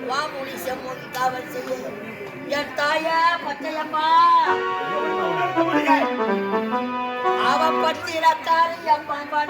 வாமுனி செம்மொழி காவல் செய்ய என் தாய பச்சையம்மா அவ பத்திரத்தாரு என் பாம்பான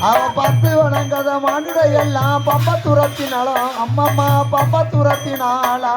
அவ பத்து வணங்கத மானிட எல்லாம் பம்ப துரத்தினாலும் அம்மம்மா பம்ப துரத்தினாளா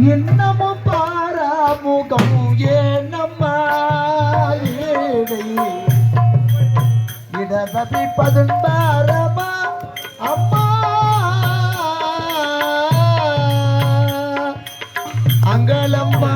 என்னமோ பாராமுகம் ஏனம்மா இடதபி பதுன்பாரமா அம்மா அங்கலம்மா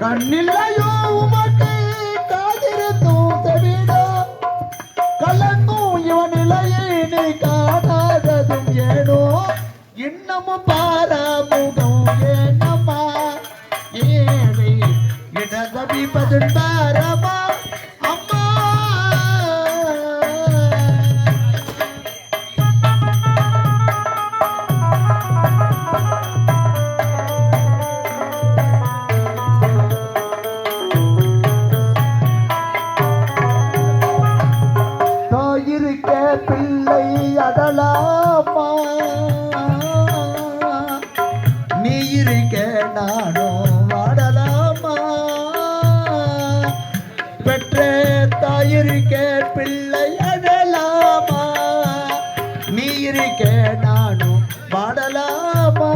கண்ணில்லையோ உமக்கு காதிருந்தும் தவிட கலங்கும் இவன் நிலையை நீ காணாததும் ஏனோ இன்னமும் பாராமுகம் ஏனம்மா ஏழை இடதபி பதுன்பாரமா அம்மா பிள்ளை அதலாமா நீ இருக்க நானும் வாடலாமா பெற்ற தாயிருக்க பிள்ளை அதலாமா நீ இருக்க நானும் வாடலாமா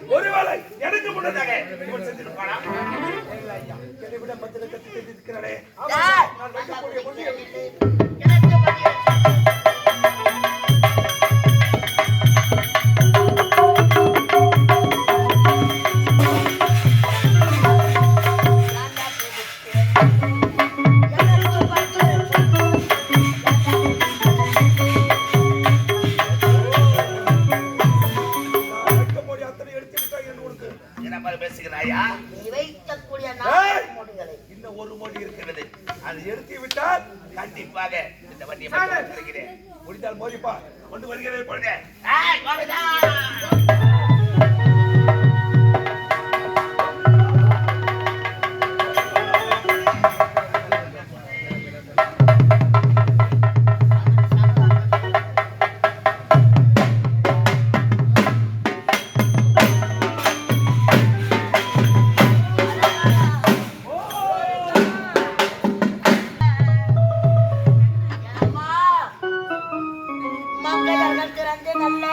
ஒருவேளை எனக்கு முன்னதாக இவன் செஞ்சிருப்பானா விட மத்தில கத்தி தெரிஞ்சிருக்கிறானே வைக்கக்கூடிய ஏய்! மொழிகளை இன்னும் ஒரு மொழி இருக்கிறது. அதை எடுத்து விட்டால் கண்டிப்பாக இந்த வண்டியை வருகிறேன். முடிந்தால் மோதிப்பா கொண்டு வருகிறேன் பொழுது. ஏய், கோவிந்தா! ஏம்மா, மங்கையர்கள் திறந்து நல்ல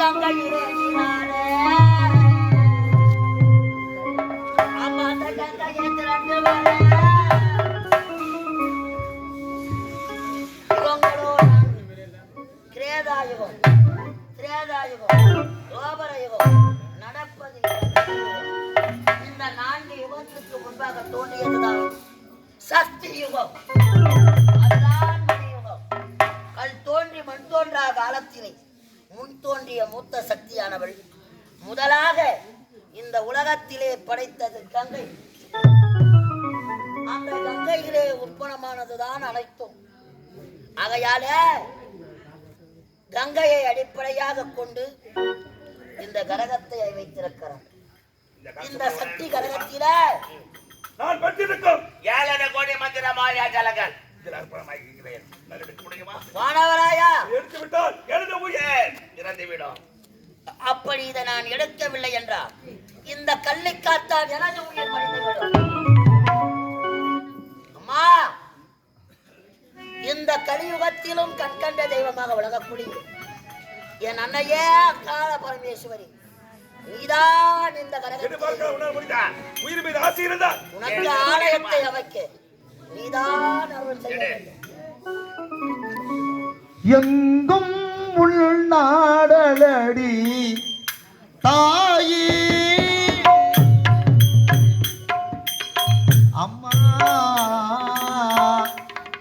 கங்கையிலே நீராடே. அம்மா, அந்த கங்கையை திறந்து வர. யுகங்களோ நான் கிரேதாயுகம், திரேதாயுகம், துவாபரயுகம் நடப்பது இந்த 4 யுகத்துக்கு முன்பாக தோன்றியதுதான் சக்தி யுகம். அதுதான் மணியுகம். கல் தோன்றி மண் தோன்றா காலத்திலே முன் தோன்றிய மூத்த சக்தியானவள் முதலாக இந்த உலகத்திலே படைத்தது கங்கை. அந்த கங்கையிலே உற்பனமானதுதான் அனைத்தும். ஆகையாலே கங்கையை அடிப்படையாக கொண்டு இந்த கரகத்தை வைத்திருக்கிறார். இந்த சக்தி கரகத்தில நான் பெற்றிருக்கும் 7 கோடி மந்திர மாயா ஜலங்கள் இதில் அர்ப்பணமாகிறேன். நான் எடுக்க முடியுமா? வானவராயா, எடுத்து விட்டால் எனது உயிர் இறந்துவிடும். அப்படி இதை நான் எடுக்கவில்லை என்றால் இந்த கல்லை காத்தால் எனது உயிர் மடிந்துவிடும். அம்மா, இந்த கலியுகத்திலும் கண்கண்ட தெய்வமாக விளங்கக்கூடிய என் அன்னையே அக்கால பரமேஸ்வரி, நீதான் இந்த என்று கரகத்தை பார்க்க உன்னால் முடிந்தா? உயிர் மீது ஆசை இருந்தால் உனக்கு ஆலயத்தை அமைக்க நீதான் அருள் செய்ய வேண்டும். எங்கும் உள்நாடலடி தாயே அம்மா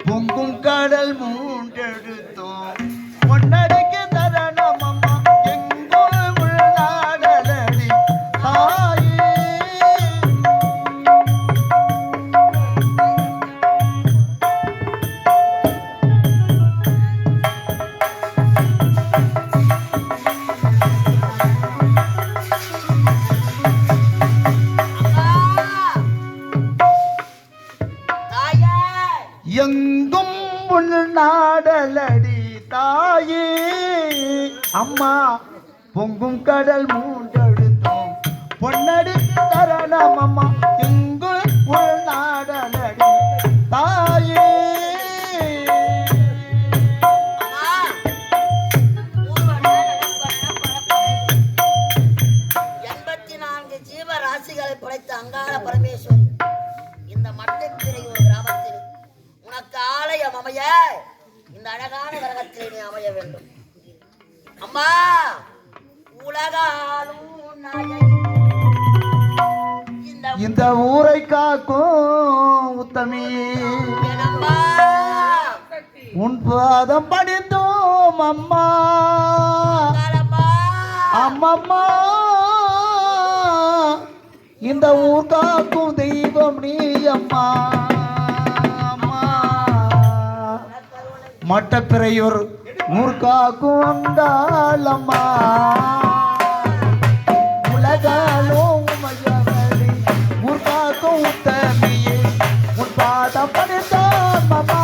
பொங்கும் கடல் மூன்றெடுத்தோம் பொன்னடிக்கு தரணம் அம்மா எங்கும் உள்நாடலடி தாயே எங்கும் உள்நாடலடி தாயே அம்மா பொங்கும் கடல் மூன்றெடுத்தோம் பொன்னடி தரணம் அம்மா எங்கும் உள்நாடலடி தாயே 84 ஜீவராசிகளை படைத்த அங்காள பரமேஸ்வரி இந்த மண்ணுக்கிறை ஒரு கிராமத்தில் உனக்கு ஆலயம் அமைய இந்த அழகான கிரகத்தில் நீ அமைய வேண்டும். அம்மா, உலகாலும் நாயகி இந்த ஊரை காக்கும் உத்தமி எனம்மா, உன் பாதம் படித்தோம் அம்மா அங்காளம்மா, அம்மம்மா இந்த ஊர் காக்கும் தெய்வம் நீ அம்மா அம்மா மட்டப்பிறையூர் ஊர் காக்கும் அங்காளம்மா உலகாலும் உமையவளே ஊர் காக்கும் உத்தமியே உன் பாதம் படித்தோம் அம்மா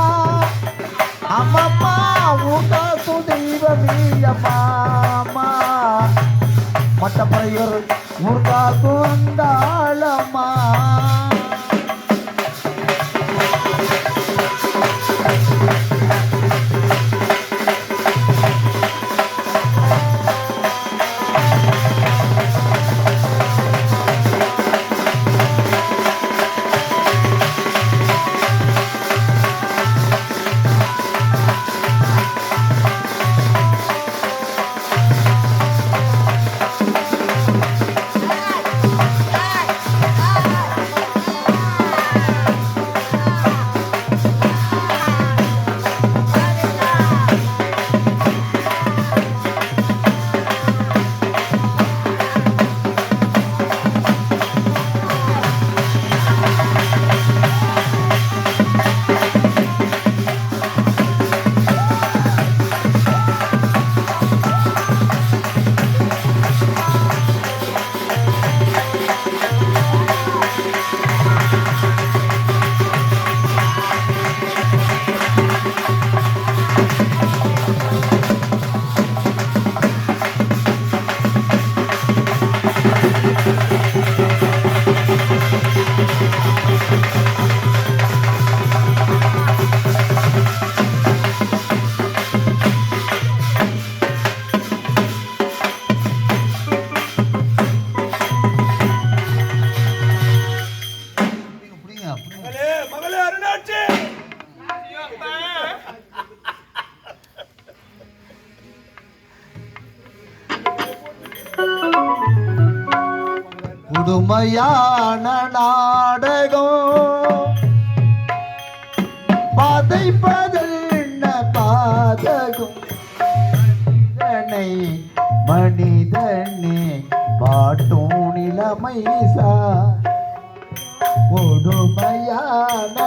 அம்மம்மா ஊர் காக்கும் தெய்வமே அம்மா அம்மா மட்டப்பிறையூர் ஊர் காக்கும் அங்காளம்மா கொடுமையான நாடகம் பதைப்பதென்ன பாதகம் மனிதனே பாட்டும் நிலைமை கொடுமையான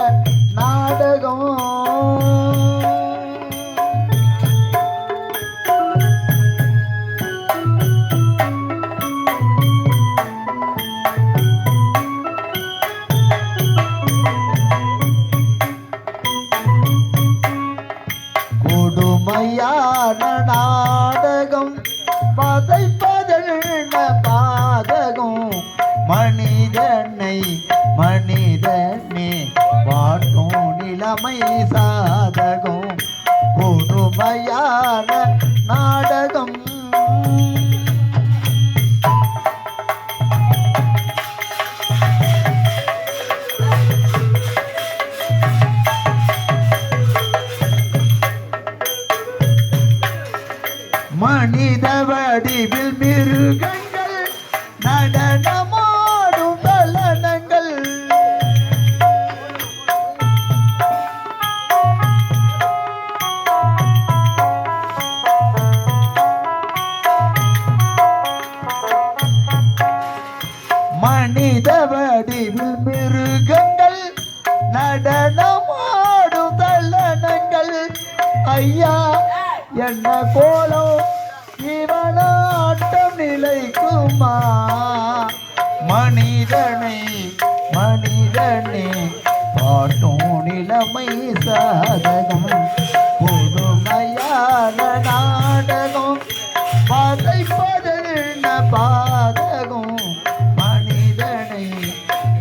நாடகம் கொடுமையான நாடகம் பதைப்பதென்ன பாதகம் மனிதனை மனிதனே வாட்டும் நிலைமை சாதகம் கொடுமையான நாடகம் மனித வடிவில் மிருகங்கள் நடனமாடும் தலனங்கள் மனித வடிவில் மிருகங்கள் நடனமாடும் தலனங்கள் ஐயா என்ன கோலம் இவனாட்டம் நிலைக்குமா மனிதனை மனிதனே பாட்டும் நிலைமை சாதகம் கொடுமையான நாடகம் பதைப்பதென்ன பாதகம் மனிதனை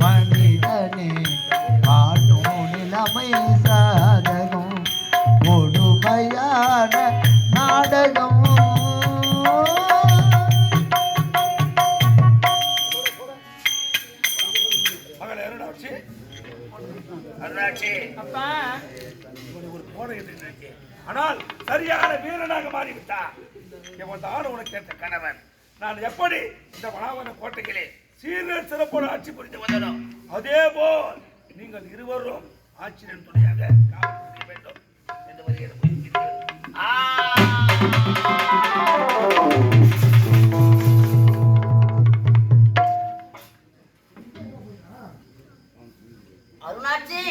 மனிதனே பாட்டும் நிலைமை சாதகம் கொடுமையான நாடகம் மகளே அருணாட்சி அருணாட்சி அப்பா ஒரு போனை இருக்கு ஆனால் சரியான வீரனாக மாறிவிட்டா இவன் தான் உனக்கு கேட்ட கணவன் நான் எப்படி இந்த வனாவன கோட்டைகளே சீர்கேடு சிறப்போடு ஆட்சி புரிந்து வந்தனும் அதே போல் நீங்கள் இருவரும் ஆட்சியின் துணையாக காவல் புரிய வேண்டும் என்று வருகிறது அருணாட்சி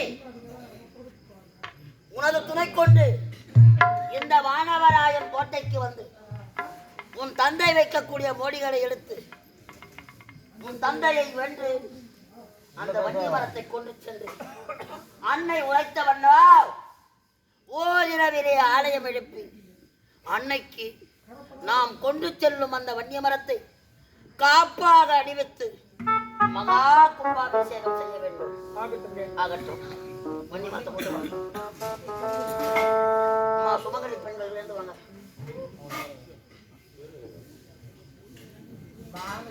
உனது துணை கொண்டு இந்த வானவராயன் கோட்டைக்கு வந்து உன் தந்தை வைக்கக்கூடிய மோடிகளை எடுத்து உன் தந்தையை வென்று அந்த வன்னி மரத்தை கொண்டு சென்று அன்னை உழைத்தவண்ணா ஓரிரவிலே ஆலயம் எழுப்பி அன்னைக்கு நாம் கொண்டு செல்லும் அந்த வன்னிய மரத்தை காப்பாக அணிவித்து மகா கும்பாபிஷேகம் செய்ய வேண்டும். ஆகட்டும், வன்னி மரத்தை கொண்டு வாங்க. சுமங்கலி பெண்கள் இருந்து வாங்க. வாங்க